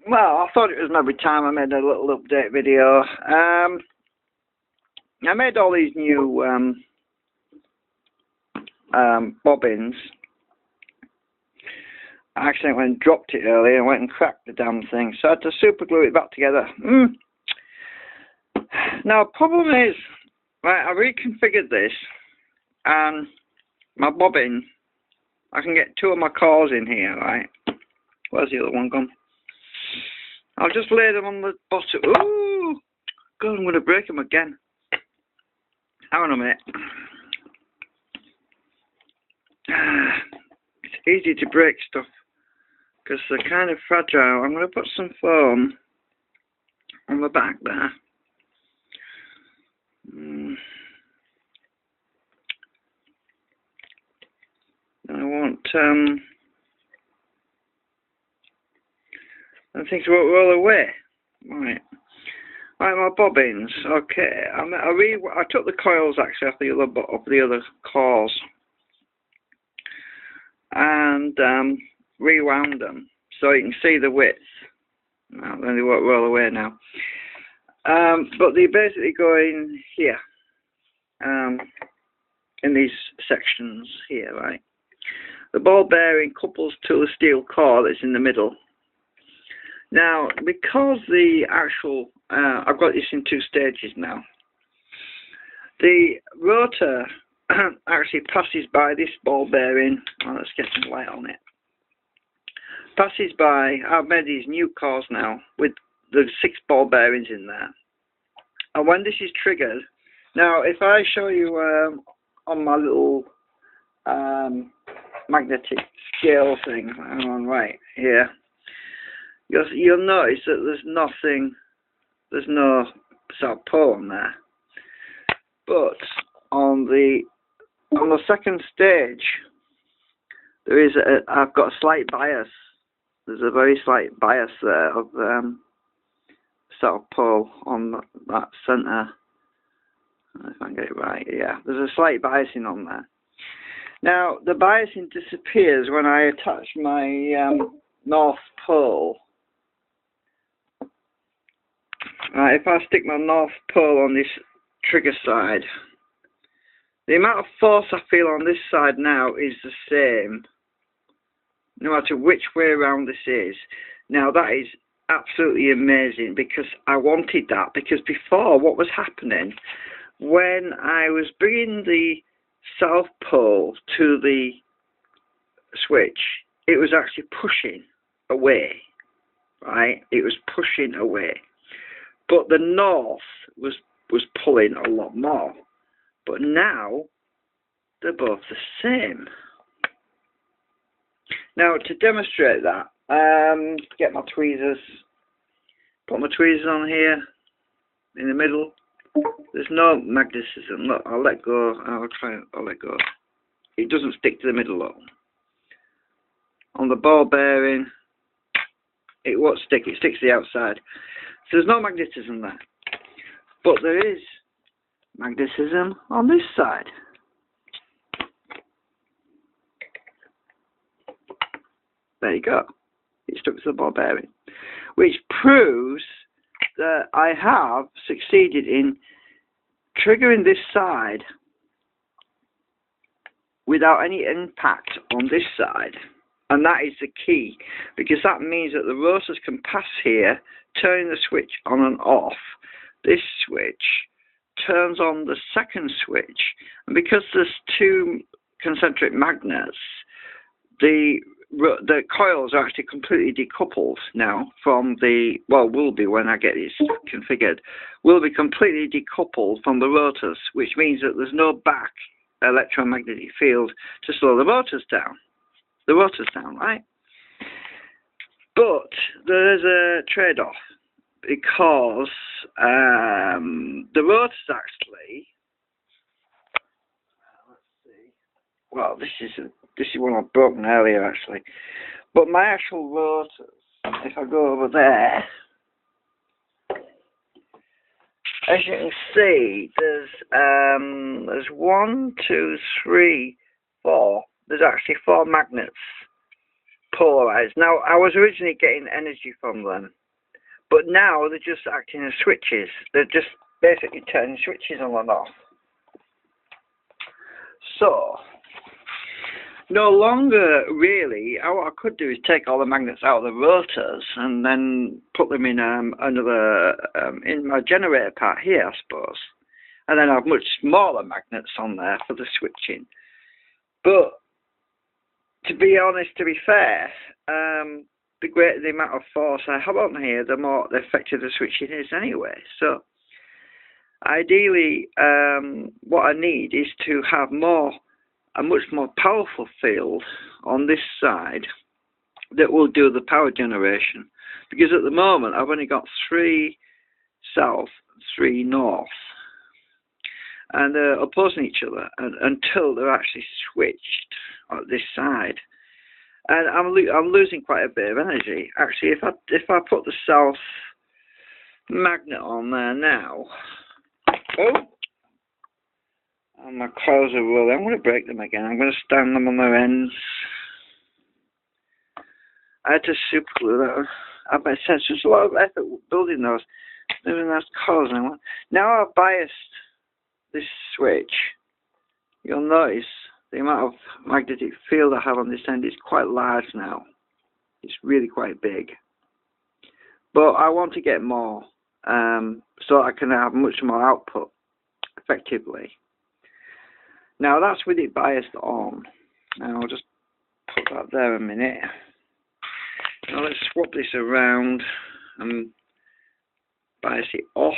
Well, I thought it was maybe time I made a little update video. I made all these new bobbins. I accidentally went and dropped it earlier and went and cracked the damn thing, so I had to super glue it back together. Now, the problem is, right, I reconfigured this, and my bobbin, I can get two of my cores in here, right? Where's the other one gone? I'll just lay them on the bottom. Ooh! God, I'm going to break them again. Hang on a minute. It's easy to break stuff because they're kind of fragile. I'm going to put some foam on the back there. I want and things won't roll away. Right, my bobbins. Okay, I took the coils actually off the other cores and rewound them so you can see the width. Now, then they won't roll away now. But they basically go in here, in these sections here, right? The ball bearing couples to the steel core that's in the middle. Now, because the actual, I've got this in two stages now. The rotor actually passes by this ball bearing. Oh, let's get some light on it. Passes by. I've made these new cores now with the 6 ball bearings in there. And when this is triggered, now if I show you on my little magnetic scale thing, hang on, right here, you'll notice that there's no sort of pole on there. But on the second stage, I've got a slight bias. There's a very slight bias there of sort of pole on that centre. If I can get it right, yeah. There's a slight biasing on there. Now the biasing disappears when I attach my north pole. Right, if I stick my north pole on this trigger side, the amount of force I feel on this side now is the same, no matter which way around this is. Now that is absolutely amazing because I wanted that, because before what was happening when I was bringing the south pole to the switch, it was actually pushing away, right? It was pushing away. But the north was pulling a lot more. But now they're both the same. Now to demonstrate that, get my tweezers, put my tweezers on here in the middle. There's no magnetism. Look, I'll let go. I'll let go. It doesn't stick to the middle though. On the ball bearing, it won't stick. It sticks to the outside. So there's no magnetism there. But there is magnetism on this side. There you go. It stuck to the ball bearing, which proves that I have succeeded in triggering this side without any impact on this side. And that is the key, because that means that the rotors can pass here, turning the switch on and off. This switch turns on the second switch, and because there's 2 concentric magnets, the coils are actually completely decoupled now from the, well, will be when I get this configured, will be completely decoupled from the rotors, which means that there's no back electromagnetic field to slow the rotors down. Right? But there is a trade-off, because the rotors actually, let's see, well, this is one I've broken earlier actually, but my actual rotors, if I go over there, as you can see, there's 1, 2, 3, 4. There's actually 4 magnets polarized. Now, I was originally getting energy from them, but now they're just acting as switches. They're just basically turning switches on and off. So, no longer really, what I could do is take all the magnets out of the rotors and then put them in in my generator part here, I suppose. And then I have much smaller magnets on there for the switching. But to be honest, to be fair, the greater the amount of force I have on here, the more effective the switching is anyway. So ideally, what I need is to have a much more powerful field on this side that will do the power generation. Because at the moment, I've only got 3 south, 3 north. And they're opposing each other until they're actually switched on this side. And I'm losing quite a bit of energy. Actually, if I put the south magnet on there now, and my coils are rolling, I'm going to break them again. I'm going to stand them on their ends. I had to super glue that. I bet there's a lot of effort building those. Moving those coils. Now I've biased this switch. You'll notice the amount of magnetic field I have on this end is quite large now. It's really quite big. But I want to get more, so I can have much more output effectively. Now that's with it biased on. Now I'll just put that there a minute. Now let's swap this around and bias it off.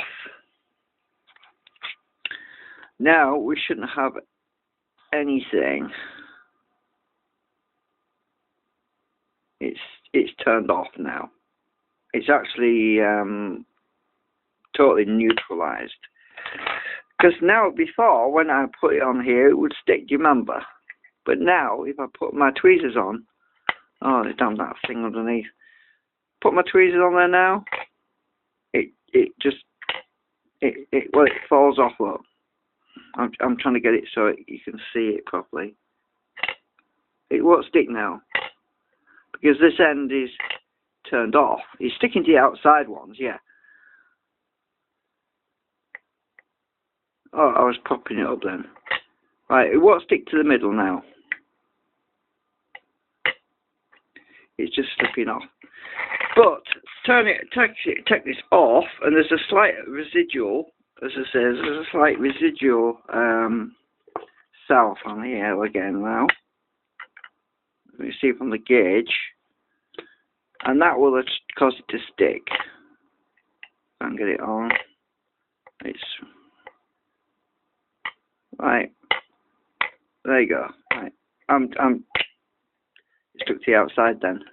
Now we shouldn't have anything. It's turned off now. It's actually totally neutralized. Because now, before, when I put it on here, it would stick, do you remember? But now, if I put my tweezers on, oh, damn that thing underneath. Put my tweezers on there now, it falls off, look. I'm trying to get it so you can see it properly. It won't stick now, because this end is turned off. It's sticking to the outside ones, yeah. Oh, I was popping it up then. Right, it won't stick to the middle now. It's just slipping off. But take this off, and there's a slight residual, as I say, there's a slight residual south on here again now. Let me see from the gauge, and that will cause it to stick. Can't get it on. It's right. There you go. Right. I'm stuck to the outside then.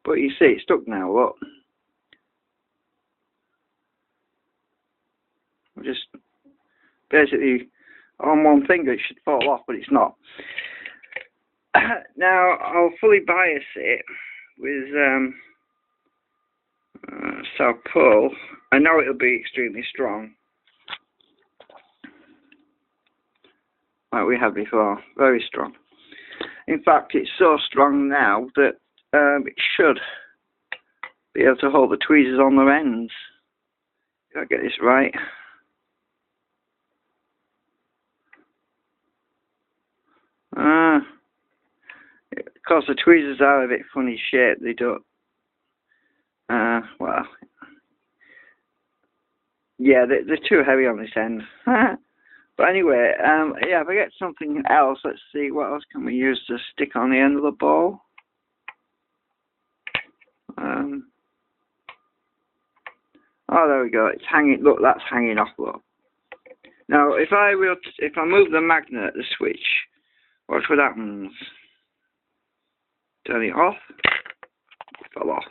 But you see, it's stuck now. Look. I'm just basically on one finger. It should fall off, but it's not. Now I'll fully bias it with South Pole. I know it'll be extremely strong, like we had before. Very strong. In fact, it's so strong now that it should be able to hold the tweezers on their ends. If I get this right. Of course, the tweezers are a bit funny shaped. They don't. Well, yeah, they're too heavy on this end. But anyway, yeah, if I get something else, let's see, what else can we use to stick on the end of the ball? Oh, there we go. It's hanging. Look, that's hanging off. Look. Now, if I move the magnet, the switch, watch what happens. Turn it off. It fell off.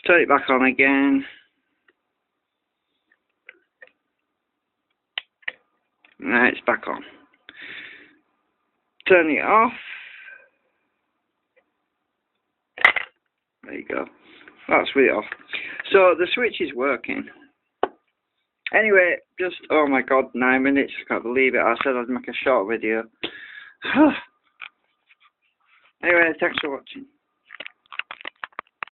Turn it back on again. Now it's back on. Turn it off. There you go. That's with it off. So the switch is working. Anyway, just, oh my god, 9 minutes. I can't believe it. I said I'd make a short video. Anyway, thanks for watching.